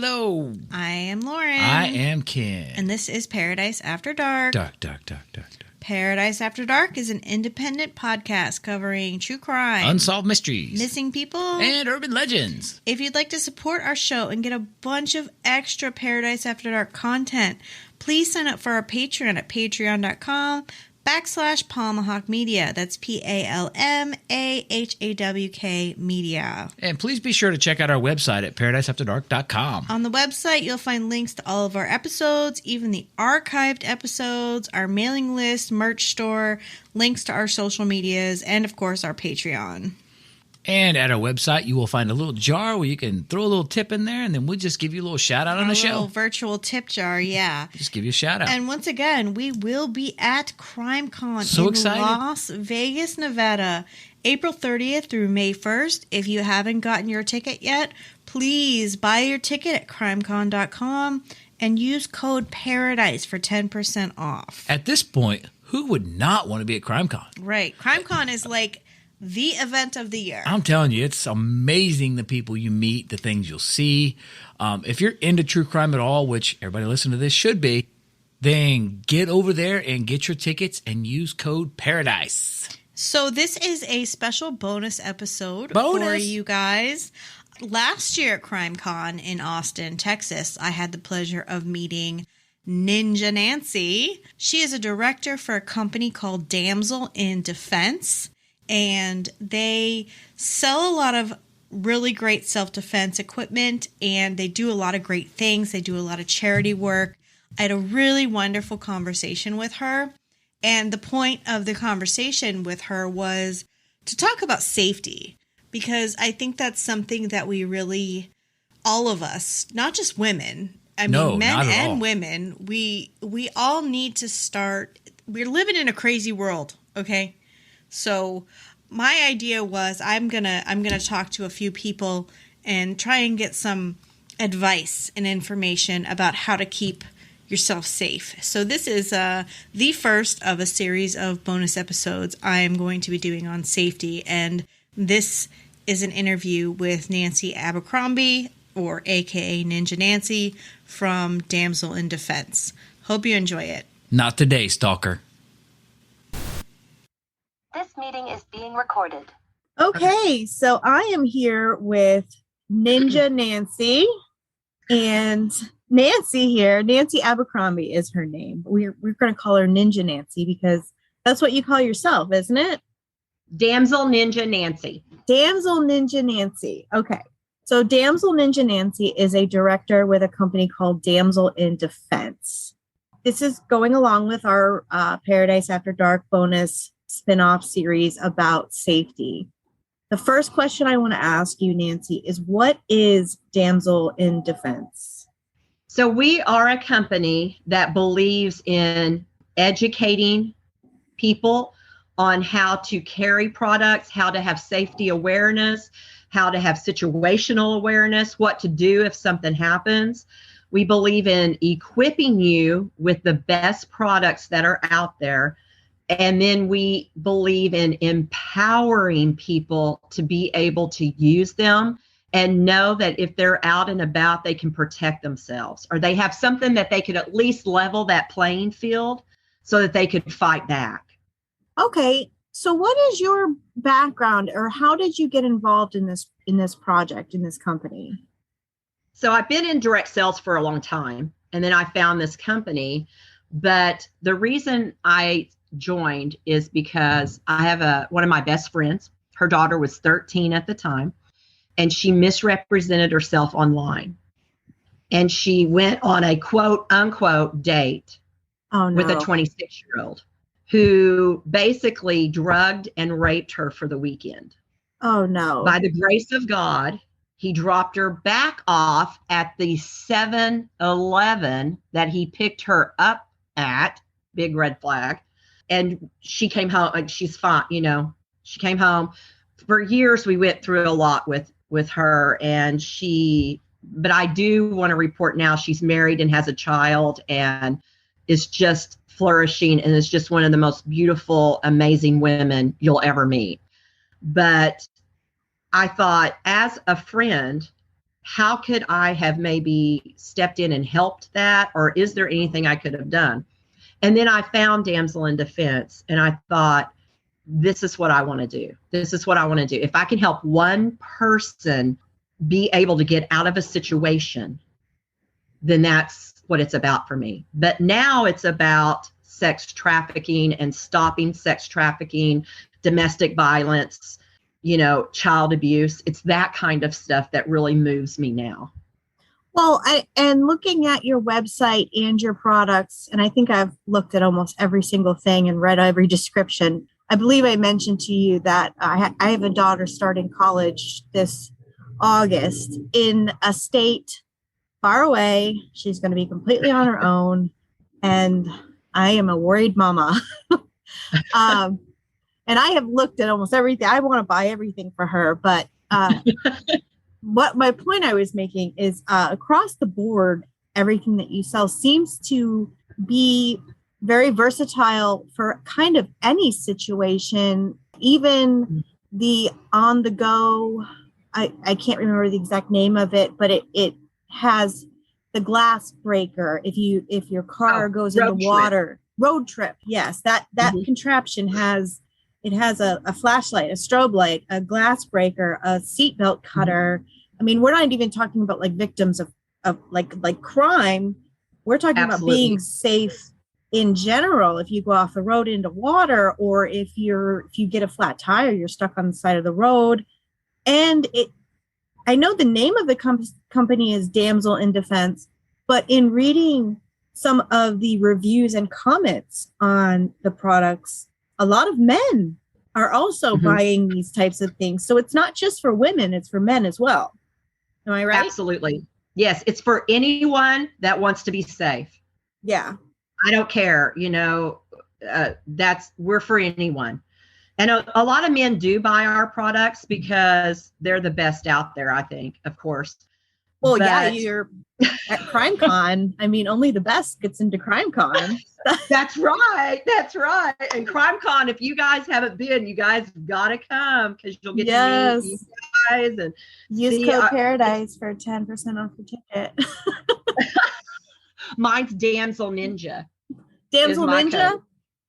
Hello. I am Lauren. I am Ken. And this is Paradise After Dark. Dark. Paradise After Dark is an independent podcast covering true crime, Unsolved mysteries, missing people, and urban legends. If you'd like to support our show and get a bunch of extra Paradise After Dark content, please sign up for our Patreon at patreon.com/Palmahawk Media. That's PALMAHAWK Media. And please be sure to check out our website at paradiseafterdark.com. On the website, you'll find links to all of our episodes, even the archived episodes, our mailing list, merch store, links to our social medias, and of course, our Patreon. And at our website, you will find a little jar where you can throw a little tip in there, and then we'll just give you a little shout out on the show. A little virtual tip jar, yeah. Just give you a shout out. And once again, we will be at CrimeCon so in excited. Las Vegas, Nevada, April 30th through May 1st. If you haven't gotten your ticket yet, please buy your ticket at crimecon.com and use code PARADISE for 10% off. At this point, who would not want to be at CrimeCon? Right. CrimeCon is like the event of the year. I'm telling you, it's amazing the people you meet, the things you'll see. If you're into true crime at all, which everybody listening to this should be, then get over there and get your tickets and use code PARADISE. So this is a special bonus episode for you guys. Last year at CrimeCon in Austin, Texas, I had the pleasure of meeting Ninja Nancy. She is a director for a company called Damsel in Defense. And they sell a lot of really great self-defense equipment, and they do a lot of great things. They do a lot of charity work. I had a really wonderful conversation with her, and the point of the conversation with her was to talk about safety, because I think that's something that we really, all of us, not just women, men and women, we all need to start. We're living in a crazy world, okay? So my idea was I'm gonna talk to a few people and try and get some advice and information about how to keep yourself safe. So this is the first of a series of bonus episodes I am going to be doing on safety, and this is an interview with Nancy Abercrombie, or AKA Ninja Nancy, from Damsel in Defense. Hope you enjoy it. Not today, Stalker. This meeting is being recorded. Okay, so I am here with Ninja Nancy, and Nancy here, Nancy Abercrombie is her name. We're going to call her Ninja Nancy because that's what you call yourself, isn't it? Damsel Ninja Nancy. Damsel Ninja Nancy. Okay, so Damsel Ninja Nancy is a director with a company called Damsel in Defense. This is going along with our Paradise After Dark bonus spin-off series about safety. The first question I want to ask you, Nancy, is what is Damsel in Defense? So we are a company that believes in educating people on how to carry products, how to have safety awareness, how to have situational awareness, what to do if something happens. We believe in equipping you with the best products that are out there. And then we believe in empowering people to be able to use them and know that if they're out and about, they can protect themselves, or they have something that they could at least level that playing field so that they could fight back. Okay, so what is your background, or how did you get involved in this project, in this company? So I've been in direct sales for a long time, and then I found this company. But the reason I joined is because I have one of my best friends. Her daughter was 13 at the time, and she misrepresented herself online. And she went on a quote unquote date with a 26-year-old who basically drugged and raped her for the weekend. Oh no. By the grace of God, he dropped her back off at the 7-Eleven that he picked her up at. Big red flag. And she came home, and she's fine, she came home. For years, we went through a lot with her, but I do want to report now she's married and has a child and is just flourishing and is just one of the most beautiful, amazing women you'll ever meet. But I thought, as a friend, how could I have maybe stepped in and helped that? Or is there anything I could have done? And then I found Damsel in Defense, and I thought, this is what I want to do. This is what I want to do. If I can help one person be able to get out of a situation, then that's what it's about for me. But now it's about sex trafficking and stopping sex trafficking, domestic violence, child abuse. It's that kind of stuff that really moves me now. Well, and looking at your website and your products, and I think I've looked at almost every single thing and read every description. I believe I mentioned to you that I have a daughter starting college this August in a state far away. She's going to be completely on her own, and I am a worried mama. And I have looked at almost everything. I want to buy everything for her, but what my point I was making is across the board, everything that you sell seems to be very versatile for kind of any situation, even the on the go. I can't remember the exact name of it, but it has the glass breaker. If your car goes into water, road trip. Yes, that contraption has a flashlight, a strobe light, a glass breaker, a seatbelt cutter. I mean, we're not even talking about like victims of like crime. We're talking about being safe in general. If you go off the road into water, or if you get a flat tire, you're stuck on the side of the road. And I know the name of the company is Damsel in Defense, but in reading some of the reviews and comments on the products, a lot of men are also buying these types of things. So it's not just for women, it's for men as well. Am I right? Absolutely. Yes. It's for anyone that wants to be safe. Yeah. I don't care. We're for anyone. And a lot of men do buy our products because they're the best out there, I think, of course. Well, yeah, you're at CrimeCon. I mean, only the best gets into CrimeCon. That's right. That's right. And CrimeCon, if you guys haven't been, you guys got to come, because you'll get to meet you guys and use code Paradise for 10% off the ticket. Mine's Damsel Ninja. Damsel Ninja? Code.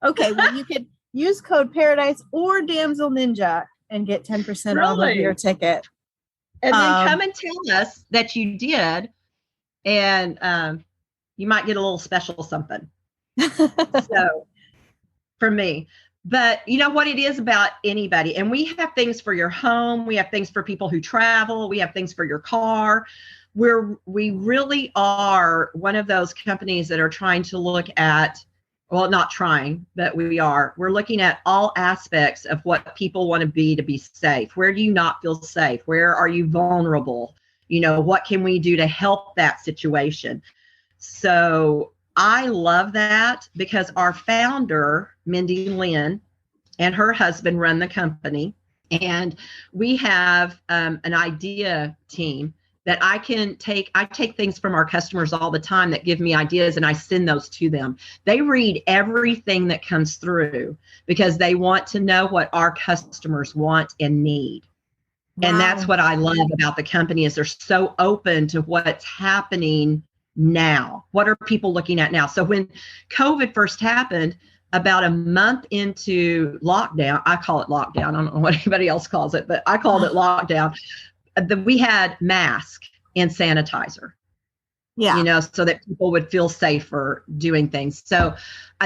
Okay, well, you could use code Paradise or Damsel Ninja and get 10% off of your ticket. And then come and tell us that you did, and you might get a little special something. So for me, but you know what it is about anybody. And we have things for your home. We have things for people who travel. We have things for your car. We really are one of those companies that are trying to look at, well, not trying, but we're looking at all aspects of what people want to be safe. Where do you not feel safe? Where are you vulnerable? What can we do to help that situation? So I love that, because our founder, Mindy Lynn, and her husband run the company. And we have an idea team that I take things from our customers all the time that give me ideas, and I send those to them. They read everything that comes through because they want to know what our customers want and need. Wow. And that's what I love about the company, is they're so open to what's happening now. What are people looking at now? So when COVID first happened, about a month into lockdown, I call it lockdown. I don't know what anybody else calls it, but I called it lockdown. We had mask and sanitizer, so that people would feel safer doing things. So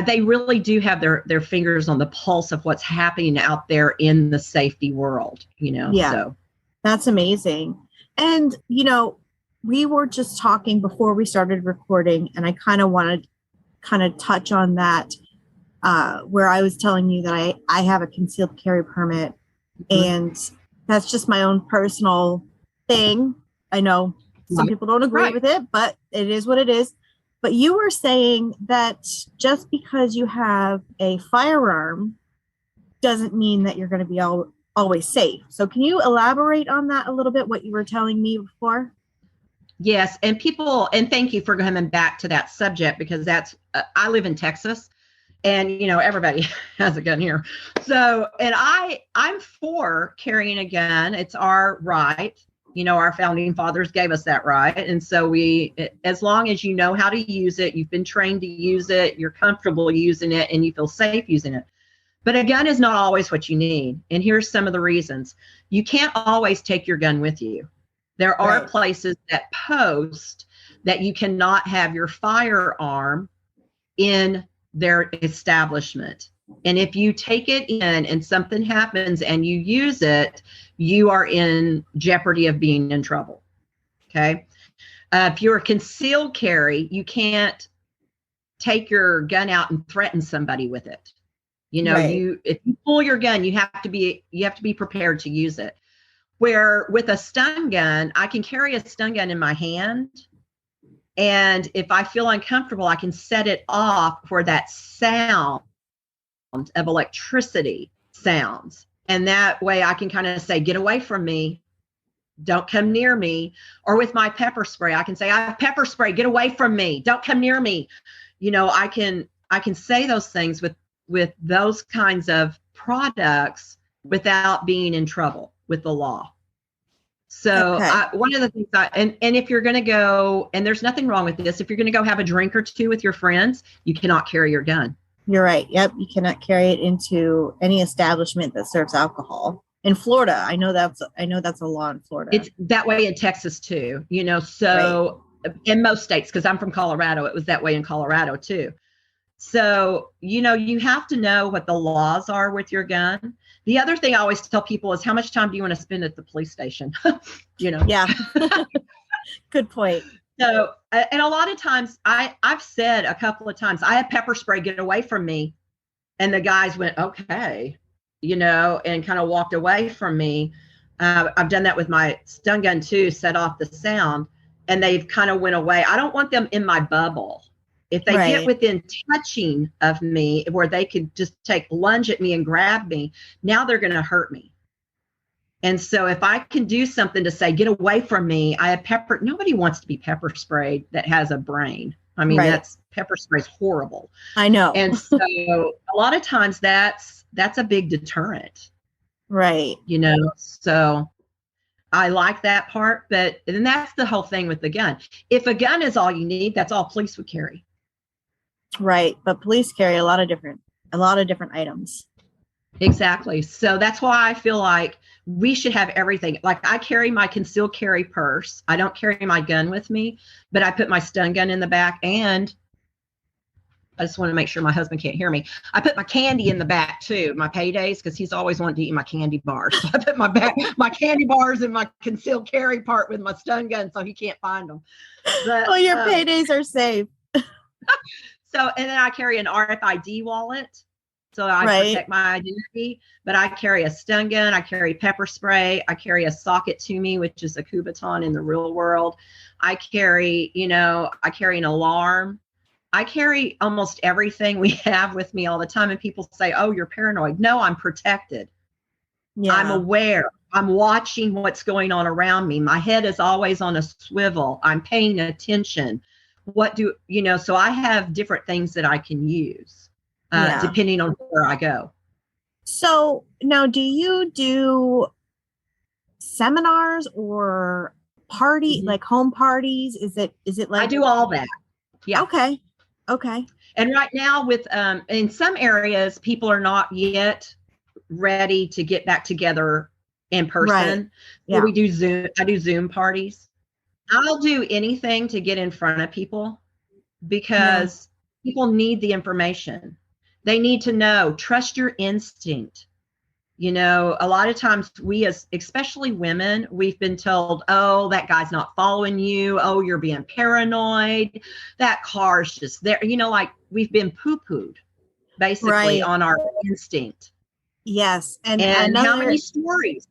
they really do have their fingers on the pulse of what's happening out there in the safety world, Yeah, so that's amazing. And, we were just talking before we started recording, and I kind of wanted to touch on that, where I was telling you that I have a concealed carry permit, and that's just my own personal thing. I know some people don't agree with it, but it is what it is. But you were saying that just because you have a firearm doesn't mean that you're going to be always safe. So can you elaborate on that a little bit, what you were telling me before? Yes. And thank you for coming back to that subject, because I live in Texas. And, everybody has a gun here. So, and I'm for carrying a gun. It's our right. Our founding fathers gave us that right. And so as long as you know how to use it, you've been trained to use it, you're comfortable using it, and you feel safe using it. But a gun is not always what you need. And here's some of the reasons. You can't always take your gun with you. There are places that post that you cannot have your firearm in their establishment. And if you take it in and something happens and you use it, you are in jeopardy of being in trouble. Okay. If you're a concealed carry, you can't take your gun out and threaten somebody with it. If you pull your gun, you have to be prepared to use it. Where with a stun gun, I can carry a stun gun in my hand. And if I feel uncomfortable, I can set it off where that sound of electricity sounds. And that way I can kind of say, get away from me. Don't come near me. Or with my pepper spray, I can say, I have pepper spray, get away from me. Don't come near me. I can say those things with those kinds of products without being in trouble with the law. So one of the things and if you're going to go, and there's nothing wrong with this, if you're going to go have a drink or two with your friends, you cannot carry your gun. You're right. Yep. You cannot carry it into any establishment that serves alcohol. In Florida, I know that's a law in Florida. It's that way in Texas too, so in most states, because I'm from Colorado, it was that way in Colorado too. So, you have to know what the laws are with your gun. The other thing I always tell people is, how much time do you want to spend at the police station? Yeah. Good point. So, and a lot of times I've said a couple of times, I have pepper spray, get away from me. And the guys went, okay, and kind of walked away from me. I've done that with my stun gun too, set off the sound, and they've kind of went away. I don't want them in my bubble. If they get within touching of me where they could just lunge at me and grab me, now they're going to hurt me. And so if I can do something to say, get away from me, I have nobody wants to be pepper sprayed that has a brain. I mean, pepper spray is horrible. I know. And so a lot of times that's a big deterrent. Right. So I like that part, but then that's the whole thing with the gun. If a gun is all you need, that's all police would carry. Right. But police carry a lot of different items. Exactly. So that's why I feel like we should have everything. Like, I carry my concealed carry purse. I don't carry my gun with me, but I put my stun gun in the back, and I just want to make sure my husband can't hear me. I put my candy in the back too, my paydays, because he's always wanted to eat my candy bars. So I put my candy bars in my concealed carry part with my stun gun so he can't find them. But, your paydays are safe. So, and then I carry an RFID wallet. So I protect my identity, but I carry a stun gun, I carry pepper spray, I carry a socket to me, which is a Kubaton in the real world. I carry an alarm. I carry almost everything we have with me all the time. And people say, oh, you're paranoid. No, I'm protected. Yeah. I'm aware. I'm watching what's going on around me. My head is always on a swivel. I'm paying attention. So I have different things that I can use. Depending on where I go. So now, do you do seminars or like home parties? Is it like I do all that? Yeah. Okay. And right now, with in some areas, people are not yet ready to get back together in person. Right. Yeah. So we do Zoom. I do Zoom parties. I'll do anything to get in front of people because people need the information. They need to know, trust your instinct. A lot of times especially women, we've been told, oh, that guy's not following you. Oh, you're being paranoid. That car's just there. Like, we've been poo-pooed basically on our instinct. Yes. And how many stories?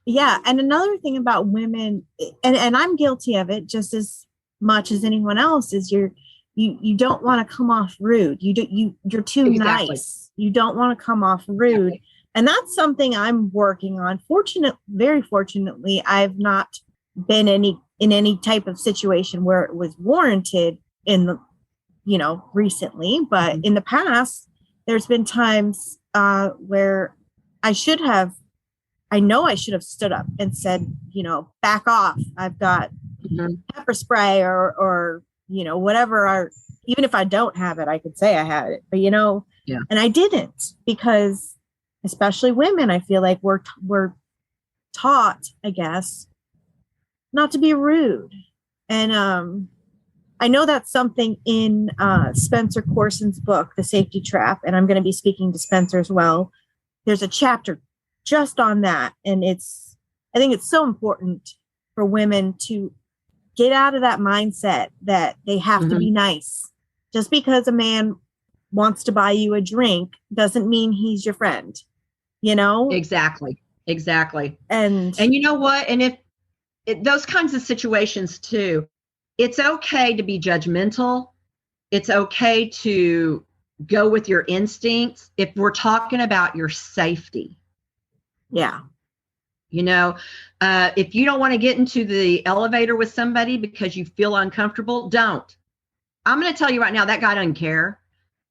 Yeah. And another thing about women, and I'm guilty of it just as much as anyone else, is you don't want to come off rude. You're too nice. You don't want to come off rude. Exactly. And that's something I'm working on. Very fortunately, I've not been in any type of situation where it was warranted recently, but in the past, there's been times where I should have I know I should have stood up and said, back off. I've got pepper spray or whatever. Even if I don't have it, I could say I had it. But, and I didn't, because especially women, I feel like we're taught, I guess, not to be rude. And I know that's something in Spencer Courson's book, The Safety Trap, and I'm going to be speaking to Spencer as well. There's a chapter just on that. And I think it's so important for women to get out of that mindset that they have to be nice. Just because a man wants to buy you a drink doesn't mean he's your friend, Exactly. And you know what? And if those kinds of situations too, it's okay to be judgmental. It's okay to go with your instincts if we're talking about your safety. Yeah. If you don't want to get into the elevator with somebody because you feel uncomfortable, don't. I'm going to tell you right now, that guy doesn't care.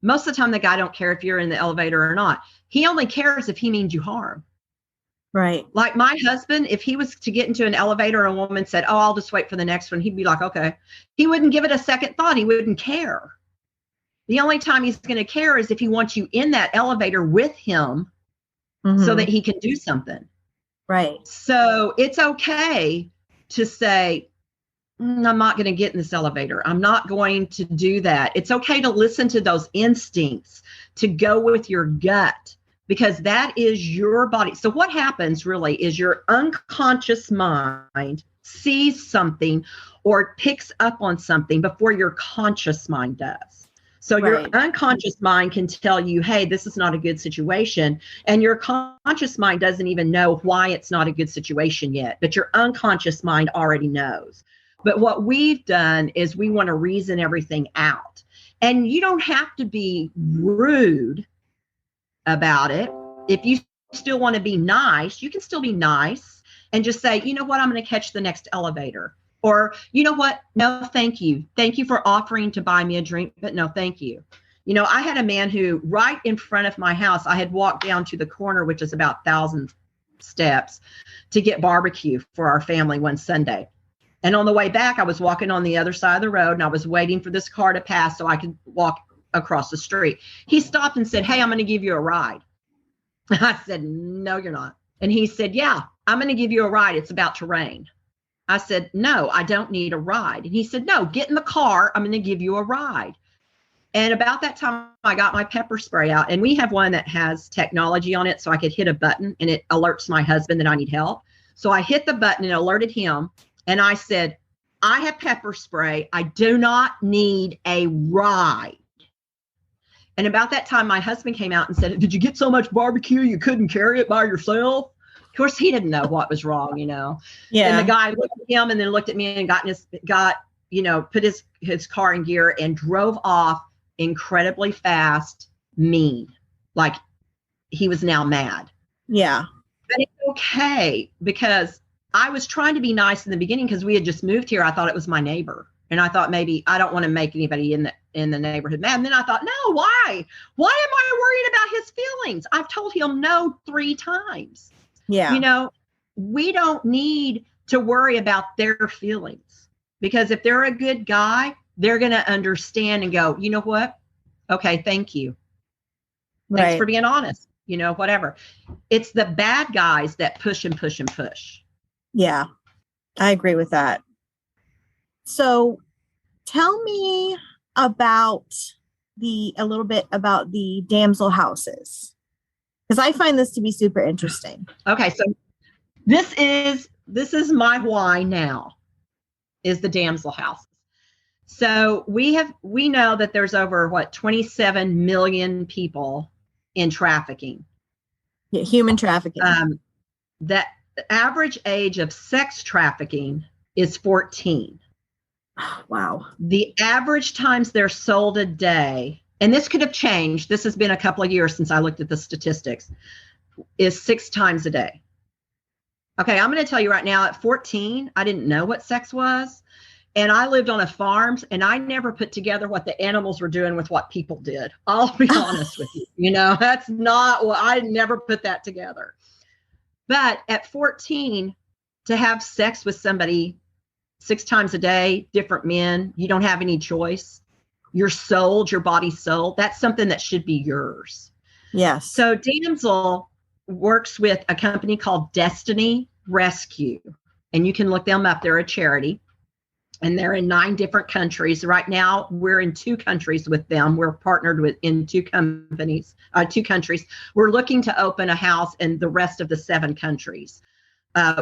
Most of the time, the guy don't care if you're in the elevator or not. He only cares if he means you harm. Right. Like my husband, if he was to get into an elevator and a woman said, oh, I'll just wait for the next one, he'd be like, okay. He wouldn't give it a second thought. He wouldn't care. The only time he's going to care is if he wants you in that elevator with him so that he can do something. Right. So it's okay to say, I'm not going to get in this elevator. I'm not going to do that. It's okay to listen to those instincts, to go with your gut, because that is your body. So what happens really is your unconscious mind sees something or picks up on something before your conscious mind does. So your unconscious mind can tell you, hey, this is not a good situation. And your conscious mind doesn't even know why it's not a good situation yet, but your unconscious mind already knows. But what we've done is we want to reason everything out. And you don't have to be rude about it. If you still want to be nice, you can still be nice and just say, you know what, I'm going to catch the next elevator. Or, you know what, no, thank you. Thank you for offering to buy me a drink, but no, thank you. I had a man who right in front of my house, I had walked down to the corner, which is about 1,000 steps, to get barbecue for our family one Sunday. And on the way back, I was walking on the other side of the road and I was waiting for this car to pass so I could walk across the street. He stopped and said, hey, I'm going to give you a ride. I said, no, you're not. And he said, yeah, I'm going to give you a ride. It's about to rain. I said, no, I don't need a ride. And he said, no, get in the car. I'm going to give you a ride. And about that time, I got my pepper spray out. And we have one that has technology on it so I could hit a button and it alerts my husband that I need help. So I hit the button and alerted him. And I said, I have pepper spray. I do not need a ride. And about that time, my husband came out and said, did you get so much barbecue you couldn't carry it by yourself? Of course, he didn't know what was wrong, Yeah. And the guy looked at him and then looked at me and put his car in gear and drove off incredibly fast, mean. Like he was now mad. Yeah. But it's okay because I was trying to be nice in the beginning because we had just moved here. I thought it was my neighbor. And I thought maybe I don't want to make anybody in the neighborhood mad. And then I thought, no, why? Why am I worried about his feelings? I've told him no 3 times. Yeah. We don't need to worry about their feelings because if they're a good guy, they're going to understand and go, you know what? Okay, thank you. Thanks for being honest, whatever. It's the bad guys that push and push and push. Yeah, I agree with that. So tell me about a little bit about the damsel houses, because I find this to be super interesting. Okay, so this is my why now, is the damsel houses. So we know that there's over 27 million people in trafficking. Yeah, human trafficking. That the average age of sex trafficking is 14. Wow. The average times they're sold a day, and this could have changed. This has been a couple of years since I looked at the statistics, is 6 times a day. Okay, I'm going to tell you right now, at 14, I didn't know what sex was. And I lived on a farm, and I never put together what the animals were doing with what people did. I'll be honest with you. That's not what I never put that together. But at 14, to have sex with somebody 6 times a day, different men, you don't have any choice. You're sold, your body's sold. That's something that should be yours. Yes. So Damsel works with a company called Destiny Rescue, and you can look them up. They're a charity, and they're in 9 different countries. Right now, we're in 2 countries with them. We're partnered with in 2 countries. We're looking to open a house in the rest of the 7 countries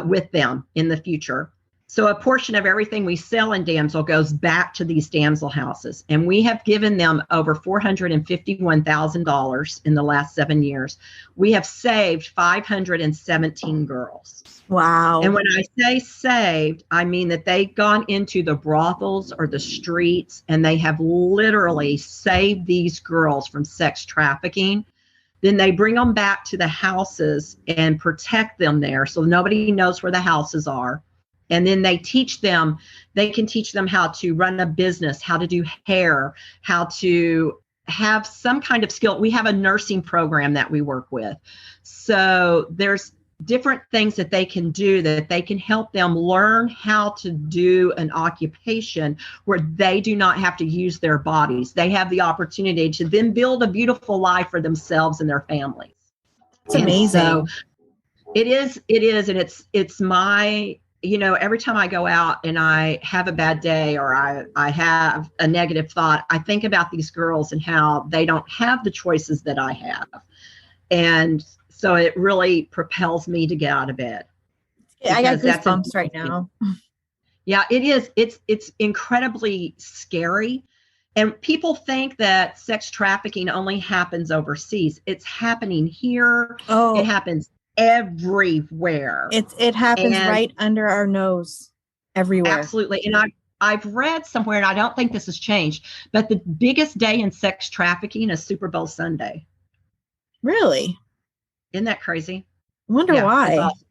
with them in the future. So a portion of everything we sell in Damsel goes back to these Damsel houses. And we have given them over $451,000 in the last 7 years. We have saved 517 girls. Wow. And when I say saved, I mean that they've gone into the brothels or the streets, and they have literally saved these girls from sex trafficking. Then they bring them back to the houses and protect them there so nobody knows where the houses are. And then they can teach them how to run a business, how to do hair, how to have some kind of skill. We have a nursing program that we work with. So there's different things that they can do that they can help them learn how to do an occupation where they do not have to use their bodies. They have the opportunity to then build a beautiful life for themselves and their families. It's amazing. So it is. And it's my, every time I go out and I have a bad day or I have a negative thought, I think about these girls and how they don't have the choices that I have. And so it really propels me to get out of bed. I got goosebumps right now. Yeah, it is. It's incredibly scary. And people think that sex trafficking only happens overseas. It's happening here. Oh, it happens everywhere. It happens right under our nose everywhere. Absolutely. And I've read somewhere, and I don't think this has changed, but the biggest day in sex trafficking is Super Bowl Sunday. Really? Isn't that crazy? I wonder why. Awesome.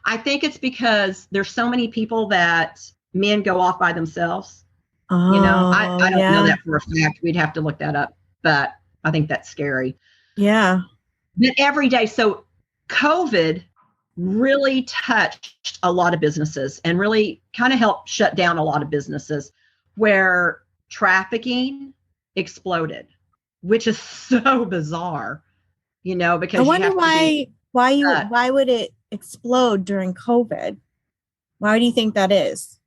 I think it's because there's so many people that men go off by themselves. Oh, I don't know that for a fact. We'd have to look that up, but I think that's scary. Yeah. But every day. So COVID really touched a lot of businesses and really kind of helped shut down a lot of businesses where trafficking exploded, which is so bizarre. Because I wonder why would it explode during COVID? Why do you think that is?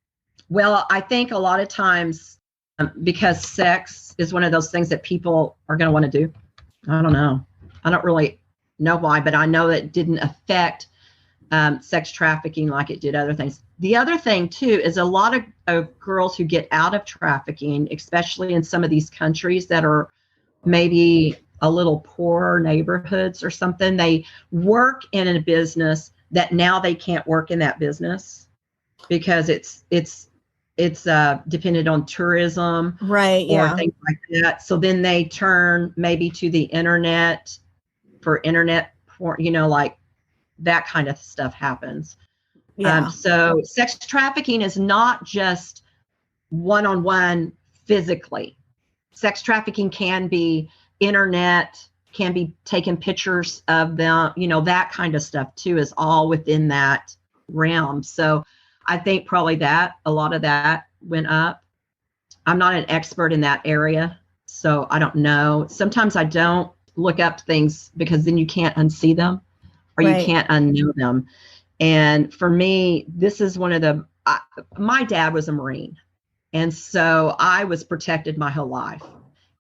Well, I think a lot of times because sex is one of those things that people are going to want to do. I don't know. I don't really know why, but I know it didn't affect sex trafficking like it did other things. The other thing too is a lot of girls who get out of trafficking, especially in some of these countries that are maybe a little poorer neighborhoods or something, they work in a business that now they can't work in that business because it's dependent on tourism, right? Or things like that. So then they turn maybe to the internet for internet porn, like that kind of stuff happens. Yeah. So sex trafficking is not just one-on-one physically. Sex trafficking can be internet, can be taking pictures of them, that kind of stuff too is all within that realm. So I think probably that a lot of that went up. I'm not an expert in that area, so I don't know. Sometimes I don't look up things because then you can't unsee them or you can't unknow them. And for me, this is one of my dad was a Marine. And so I was protected my whole life.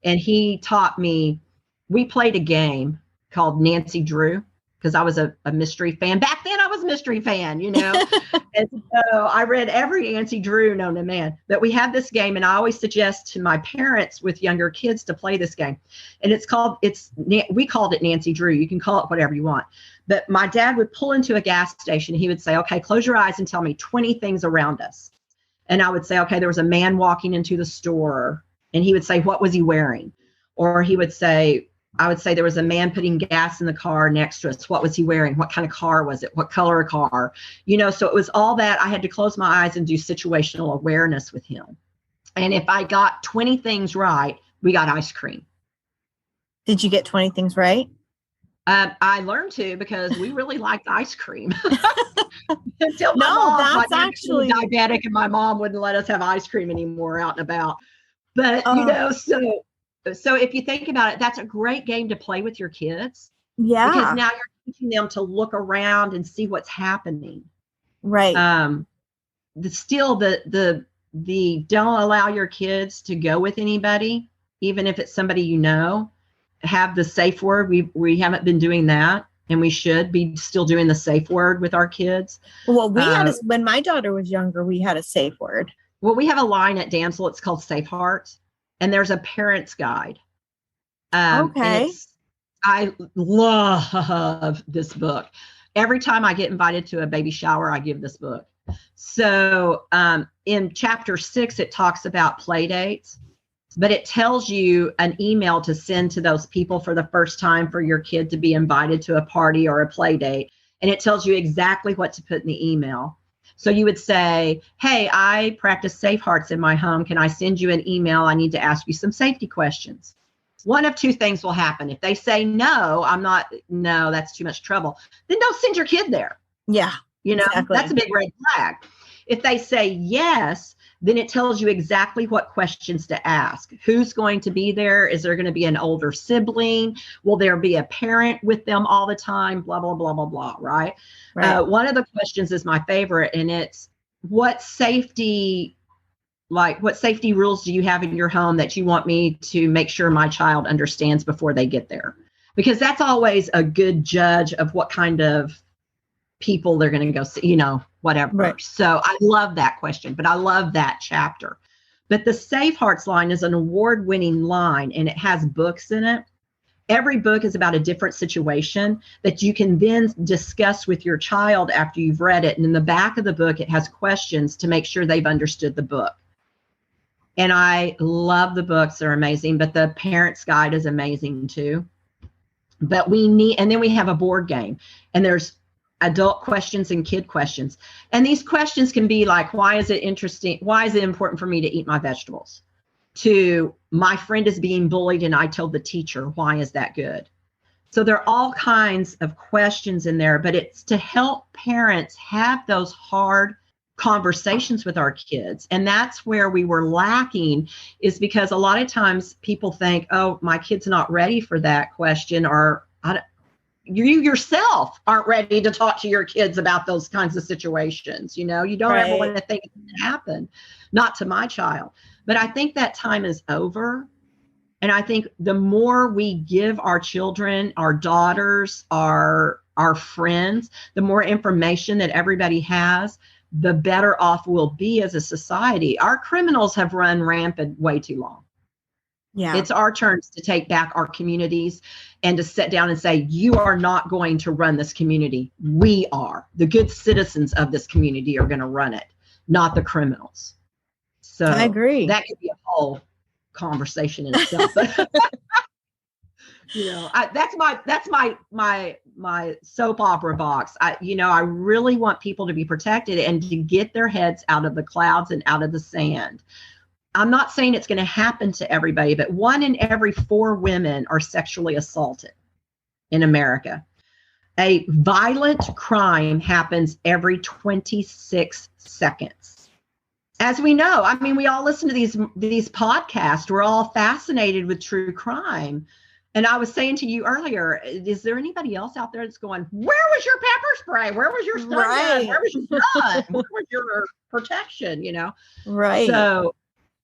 And he taught me, we played a game called Nancy Drew because I was a mystery fan. Back then I was a mystery fan, And so I read every Nancy Drew known to man. But we had this game, and I always suggest to my parents with younger kids to play this game. And we called it Nancy Drew. You can call it whatever you want. But my dad would pull into a gas station. He would say, okay, close your eyes and tell me 20 things around us. And I would say, okay, there was a man walking into the store. And he would say, what was he wearing? Or I would say there was a man putting gas in the car next to us. What was he wearing? What kind of car was it? What color of car? So it was all that. I had to close my eyes and do situational awareness with him. And if I got 20 things right, we got ice cream. Did you get 20 things right? I learned to because we really liked ice cream. Until that's my actually was diabetic, and my mom wouldn't let us have ice cream anymore out and about. But so if you think about it, that's a great game to play with your kids. Yeah. Because now you're teaching them to look around and see what's happening. Right. The don't allow your kids to go with anybody, even if it's somebody you know. Have the safe word. We haven't been doing that, and we should be still doing the safe word with our kids. Well, when my daughter was younger, we had a safe word. Well, we have a line at Damsel. It's called Safe Hearts, and there's a parent's guide. Okay. I love this book. Every time I get invited to a baby shower, I give this book. So in chapter 6, it talks about play dates, but it tells you an email to send to those people for the first time for your kid to be invited to a party or a play date. And it tells you exactly what to put in the email. So you would say, hey, I practice Safe Hearts in my home. Can I send you an email? I need to ask you some safety questions. One of two things will happen. If they say, no, that's too much trouble, then don't send your kid there. Yeah. Exactly. That's a big red flag. If they say yes, then it tells you exactly what questions to ask. Who's going to be there? Is there going to be an older sibling? Will there be a parent with them all the time? Blah, blah, blah, blah, blah, right? One of the questions is my favorite, and it's what safety rules do you have in your home that you want me to make sure my child understands before they get there? Because that's always a good judge of what kind of people they're going to go see, whatever. Right. So I love that question, but I love that chapter. But the Safe Hearts line is an award-winning line, and it has books in it. Every book is about a different situation that you can then discuss with your child after you've read it. And in the back of the book, it has questions to make sure they've understood the book. And I love the books. They're amazing, but the parent's guide is amazing too. But and then we have a board game, and there's adult questions and kid questions. And these questions can be like, why is it interesting? Why is it important for me to eat my vegetables? To my friend is being bullied and I told the teacher, why is that good? So there are all kinds of questions in there, but it's to help parents have those hard conversations with our kids. And that's where we were lacking, is because a lot of times people think, oh, my kid's not ready for that question, or you yourself aren't ready to talk to your kids about those kinds of situations. You don't right. ever want to think it can happen, not to my child. But I think that time is over. And I think the more we give our children, our daughters, our friends, the more information that everybody has, the better off we'll be as a society. Our criminals have run rampant way too long. Yeah. It's our turn to take back our communities and to sit down and say, you are not going to run this community. We are. The good citizens of this community are going to run it, not the criminals. So I agree. That could be a whole conversation in itself. That's my soap opera box. I really want people to be protected and to get their heads out of the clouds and out of the sand. I'm not saying it's going to happen to everybody, but 1 in every 4 women are sexually assaulted in America. A violent crime happens every 26 seconds. As we know, we all listen to these podcasts. We're all fascinated with true crime. And I was saying to you earlier, is there anybody else out there that's going, where was your pepper spray? Where was your stun gun? Where was your gun? Where was your protection? Right. So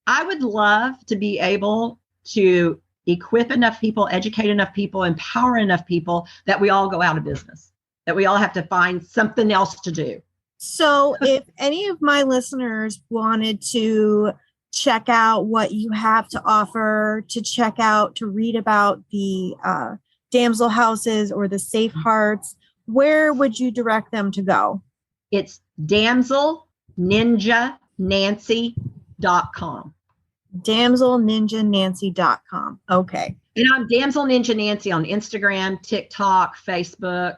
I would love to be able to equip enough people, educate enough people, empower enough people that we all go out of business, that we all have to find something else to do. So if any of my listeners wanted to check out what you have to offer, to read about the Damsel Houses or the Safe Hearts, where would you direct them to go? It's damselninjanancy.com. damselninjanancy.com. Okay. And I'm Damsel Ninja Nancy on Instagram, TikTok, Facebook.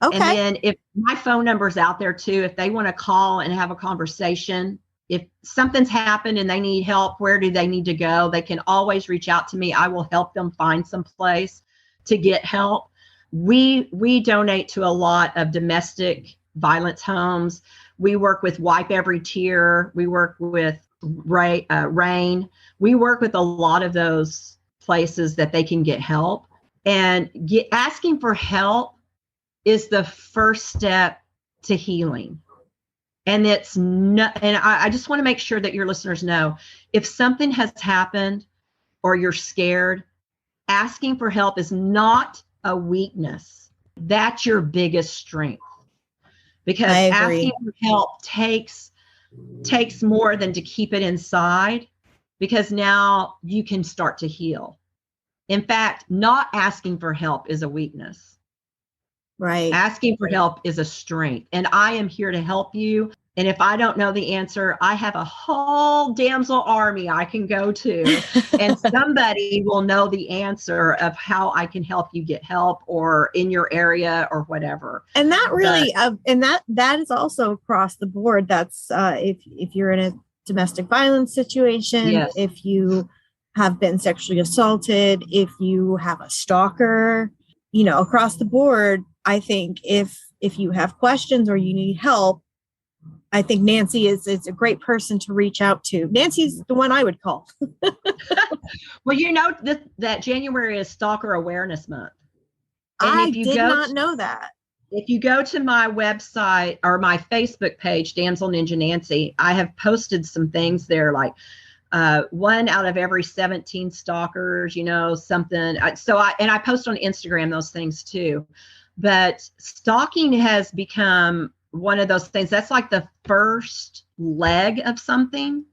Okay. And then if my phone number's out there too, if they want to call and have a conversation, if something's happened and they need help, where do they need to go? They can always reach out to me. I will help them find some place to get help. We donate to a lot of domestic violence homes. We work with Wipe Every Tear. We work with RAIN. We work with a lot of those places that they can get help. And asking for help is the first step to healing. And it's not, and I just want to make sure that your listeners know, if something has happened or you're scared, asking for help is not a weakness. That's your biggest strength. Because asking for help takes more than to keep it inside, because now you can start to heal. In fact, not asking for help is a weakness. Right. Asking for help is a strength. And I am here to help you. And if I don't know the answer, I have a whole damsel army I can go to, and somebody will know the answer of how I can help you get help, or in your area or whatever. And that really, that is also across the board. That's if you're in a domestic violence situation, yes. If you have been sexually assaulted, if you have a stalker, across the board. I think if you have questions or you need help, I think Nancy is a great person to reach out to. Nancy's the one I would call. Well, that January is Stalker Awareness Month. And I did not know that. If you go to my website or my Facebook page, Damsel Ninja Nancy, I have posted some things there, like 1 out of every 17 stalkers, something. So I post on Instagram those things too. But stalking has become one of those things that's like the first leg of something,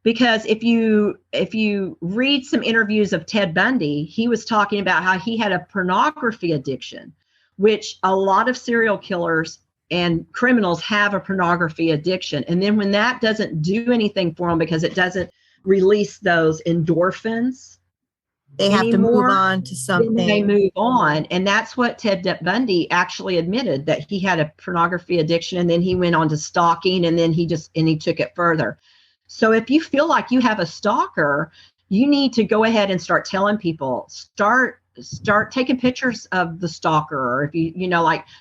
because if you read some interviews of Ted Bundy, he was talking about how he had a pornography addiction, which a lot of serial killers and criminals have a pornography addiction. And then when that doesn't do anything for them, because it doesn't release those endorphins, they have to move on to something. They move on. And that's what Ted Bundy actually admitted, that he had a pornography addiction, and then he went on to stalking, and then he took it further. So if you feel like you have a stalker, you need to go ahead and start telling people, start taking pictures of the stalker, or if you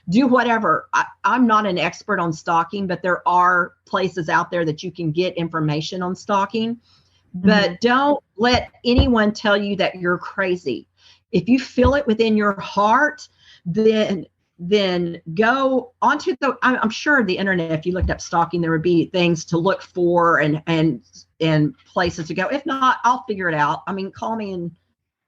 do whatever. I'm not an expert on stalking, but there are places out there that you can get information on stalking. But don't let anyone tell you that you're crazy. If you feel it within your heart, then go onto I'm sure the internet, if you looked up stalking, there would be things to look for and places to go. If not, I'll figure it out. I mean, call me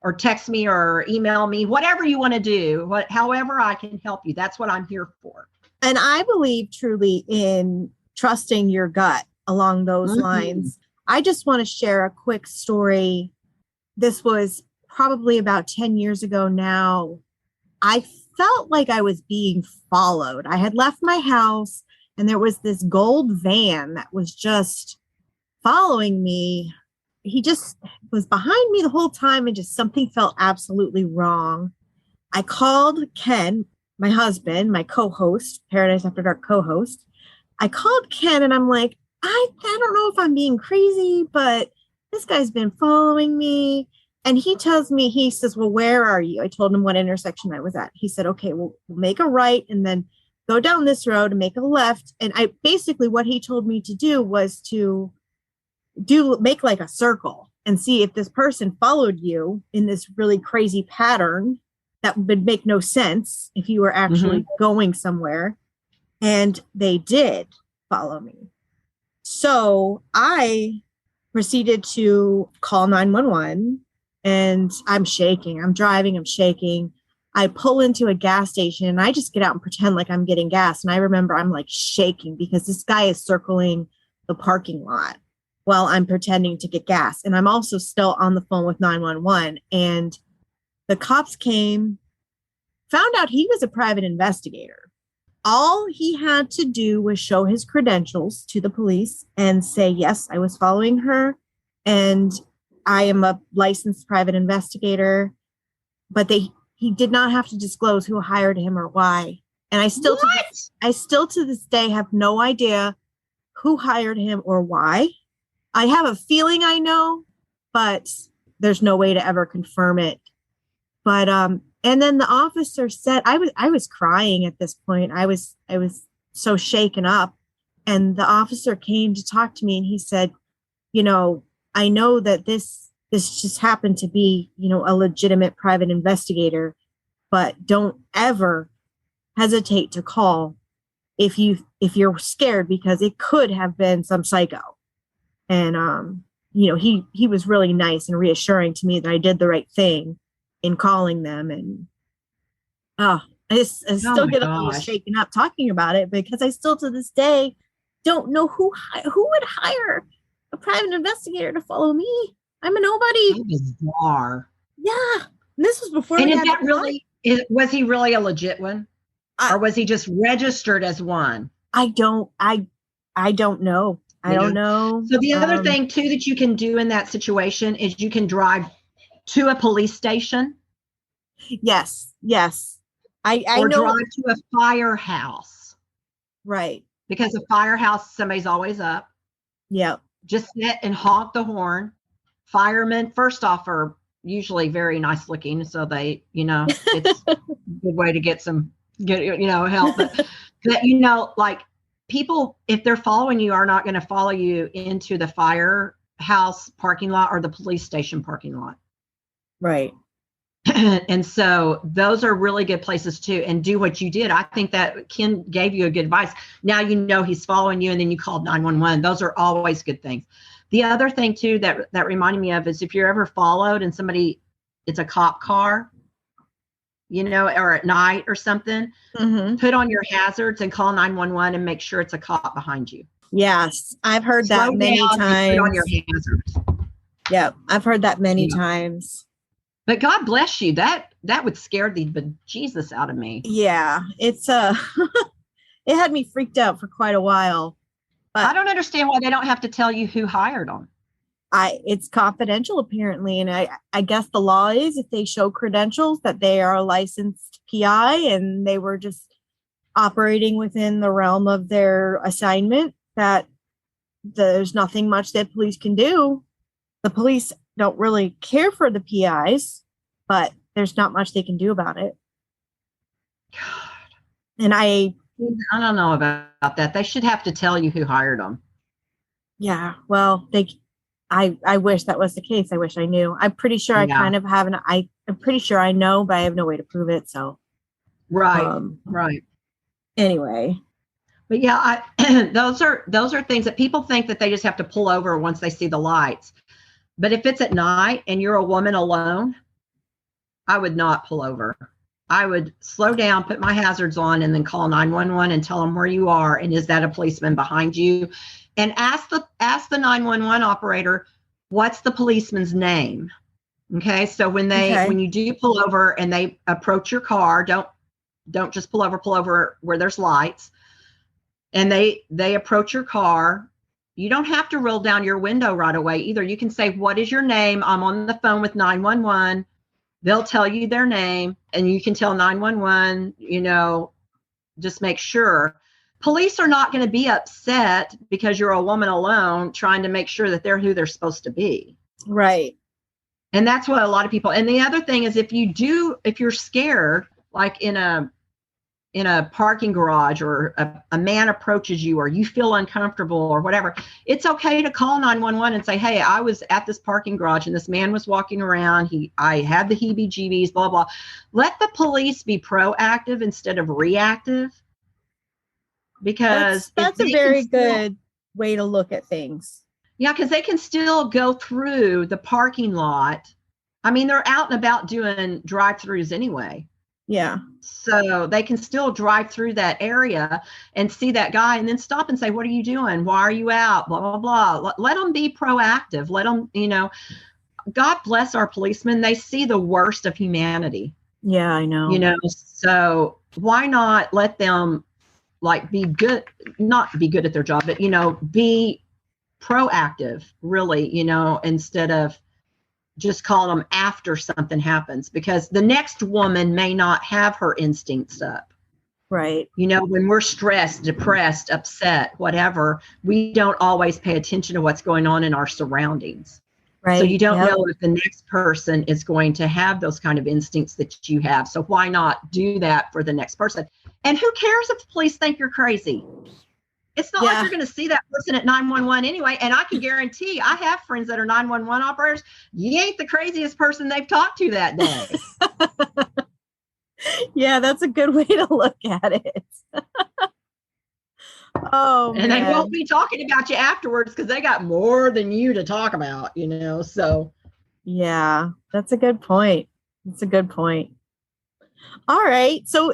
or text me or email me, whatever you want to do, however I can help you. That's what I'm here for. And I believe truly in trusting your gut along those lines. I just want to share a quick story. This was probably about 10 years ago now. I felt like I was being followed. I had left my house, and there was this gold van that was just following me. He just was behind me the whole time, and just something felt absolutely wrong. I called Ken, my husband, my co-host, Paradise After Dark co-host. I called Ken, and I'm like, I don't know if I'm being crazy, but this guy's been following me. And he tells me, he says, well, where are you? I told him what intersection I was at. He said, okay, we'll make a right and then go down this road and make a left. And what he told me to do was to make like a circle and see if this person followed you in this really crazy pattern that would make no sense if you were actually going somewhere. And they did follow me. So I proceeded to call 911, and I'm shaking. I'm driving. I'm shaking. I pull into a gas station, and I just get out and pretend like I'm getting gas. And I remember I'm like shaking because this guy is circling the parking lot while I'm pretending to get gas. And I'm also still on the phone with 911. And the cops came, found out he was a private investigator. All he had to do was show his credentials to the police and say, yes, I was following her, and I am a licensed private investigator. But he did not have to disclose who hired him or why. And I still to this day have no idea who hired him or why. I have a feeling I know, but there's no way to ever confirm it. But And then the officer said, I was crying at this point. I was so shaken up. And the officer came to talk to me and he said, you know, I know that this just happened to be, you know, a legitimate private investigator, but don't ever hesitate to call if you're scared, because it could have been some psycho. And you know, he was really nice and reassuring to me that I did the right thing in calling them. And I still get a little shaken up talking about it, because I still to this day don't know who would hire a private investigator to follow me. I'm a nobody. So bizarre. Yeah. And this was before. And was he really a legit one? Or was he just registered as one? I don't know. I don't know. So the other thing too that you can do in that situation is you can drive to a police station. Yes. I know. Drive to a firehouse. Right. Because a firehouse, somebody's always up. Yep. Just sit and honk the horn. Firemen, first off, are usually very nice looking. So they, you know, it's a good way to get help. But you know, like, people, if they're following you, are not going to follow you into the firehouse parking lot or the police station parking lot. Right. And so those are really good places too. And do what you did. I think that Ken gave you a good advice. Now you know he's following you, and then you called 911. Those are always good things. The other thing too that reminded me of is, if you're ever followed and it's a cop car, you know, or at night or something, put on your hazards and call 911 and make sure it's a cop behind you. Yes. I've heard that many times. Put on your hazards. Yeah. I've heard that many times. But God bless you. That would scare the bejesus out of me. Yeah. It's it had me freaked out for quite a while. But I don't understand why they don't have to tell you who hired them. It's confidential apparently, and I guess the law is, if they show credentials that they are a licensed PI and they were just operating within the realm of their assignment, that there's nothing much that police can do. The police don't really care for the PIs, but there's not much they can do about it. God. And I don't know about that. They should have to tell you who hired them. Yeah, well, I wish that was the case. I wish I knew. I'm pretty sure I kind of have I'm pretty sure I know, but I have no way to prove it. So, right. Anyway, but yeah, those are things that people think that they just have to pull over once they see the lights. But if it's at night and you're a woman alone, I would not pull over. I would slow down, put my hazards on, and then call 911 and tell them where you are, and is that a policeman behind you? And ask the 911 operator, what's the policeman's name? Okay, so when you do pull over and they approach your car, don't just pull over where there's lights. And they approach your car. You don't have to roll down your window right away either. You can say, what is your name? I'm on the phone with 911. They'll tell you their name, and you can tell 911, you know, just make sure. Police are not going to be upset because you're a woman alone trying to make sure that they're who they're supposed to be. Right. And that's what a lot of people, and the other thing is, if you're scared, like in a parking garage, or a man approaches you, or you feel uncomfortable or whatever, it's okay to call 911 and say, hey, I was at this parking garage and this man was walking around. I had the heebie-jeebies, blah, blah. Let the police be proactive instead of reactive. Because that's a very good way to look at things. Yeah, because they can still go through the parking lot. I mean, they're out and about doing drive-throughs anyway. Yeah. So they can still drive through that area and see that guy and then stop and say, what are you doing? Why are you out? Blah, blah, blah. Let them be proactive. Let them, you know, God bless our policemen. They see the worst of humanity. Yeah, I know. You know, so why not let them be good, not be good at their job, but, you know, be proactive, really, you know, instead of just calling them after something happens, because the next woman may not have her instincts up. Right. You know, when we're stressed, depressed, upset, whatever, we don't always pay attention to what's going on in our surroundings. So you don't know if the next person is going to have those kind of instincts that you have. So why not do that for the next person? And who cares if the police think you're crazy? It's not like you're going to see that person at 911 anyway. And I can guarantee, I have friends that are 911 operators. You ain't the craziest person they've talked to that day. Yeah, that's a good way to look at it. Oh, and they won't be talking about you afterwards because they got more than you to talk about, so. Yeah, that's a good point. That's a good point. All right. So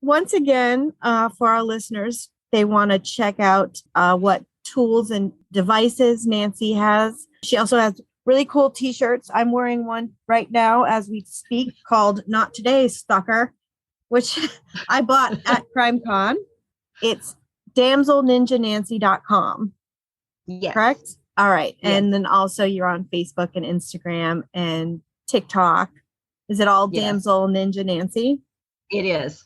once again, for our listeners, they want to check out what tools and devices Nancy has. She also has really cool t-shirts. I'm wearing one right now as we speak called Not Today, Stalker, which I bought at CrimeCon. It's damselninjanancy.com. Yes. Correct? All right. Yes. And then also you're on Facebook and Instagram and TikTok. Is it all Damsel Ninja Nancy? It is.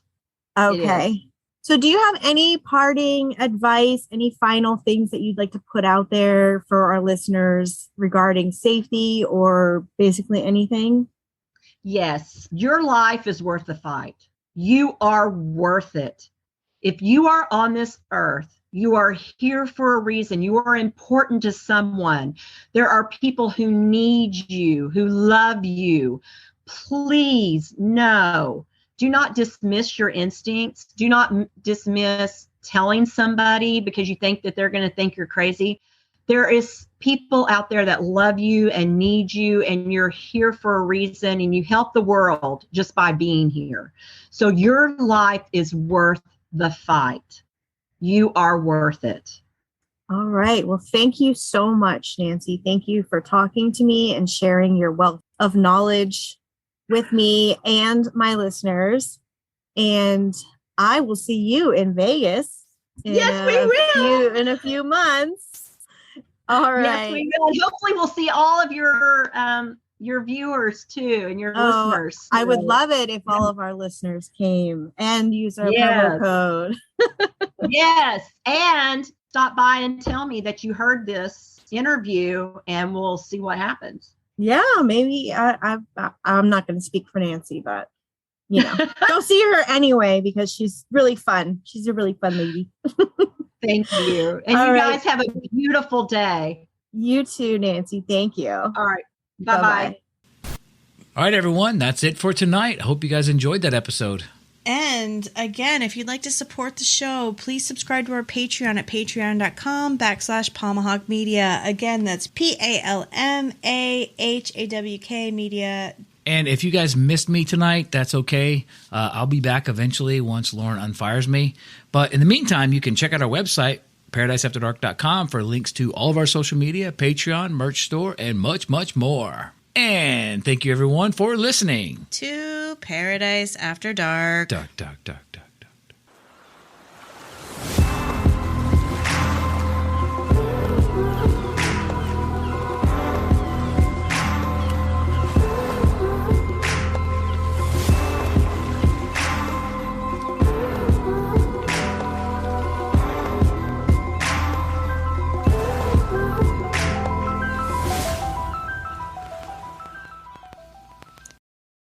Okay. It is. So do you have any parting advice, any final things that you'd like to put out there for our listeners regarding safety or basically anything? Yes. Your life is worth the fight. You are worth it. If you are on this earth, you are here for a reason. You are important to someone. There are people who need you, who love you. Please, no. Do not dismiss your instincts. Do not dismiss telling somebody because you think that they're going to think you're crazy. There is people out there that love you and need you, and you're here for a reason, and you help the world just by being here. So your life is worth the fight. You are worth it. All right. Well, thank you so much, Nancy. Thank you for talking to me and sharing your wealth of knowledge with me and my listeners. And I will see you in Vegas. Yes, we will. In a few months. All right. Yes, we will. And hopefully we'll see all of your viewers too and your listeners. So. I would love it if all of our listeners came and use our promo code. Yes. And stop by and tell me that you heard this interview and we'll see what happens. Yeah, maybe I'm not going to speak for Nancy, but go see her anyway because she's really fun. She's a really fun lady. Thank you. And you guys have a beautiful day. You too, Nancy. Thank you. All right. Bye-bye. All right, everyone. That's it for tonight. I hope you guys enjoyed that episode. And again, if you'd like to support the show, please subscribe to our Patreon at patreon.com/Palmahawk Media. Again, that's PALMAHAWK Media. And if you guys missed me tonight, that's okay. I'll be back eventually once Lauren unfires me. But in the meantime, you can check out our website, ParadiseAfterDark.com, for links to all of our social media, Patreon, merch store, and much, much more. And thank you, everyone, for listening to Paradise After Dark. Dark, dark, dark, dark.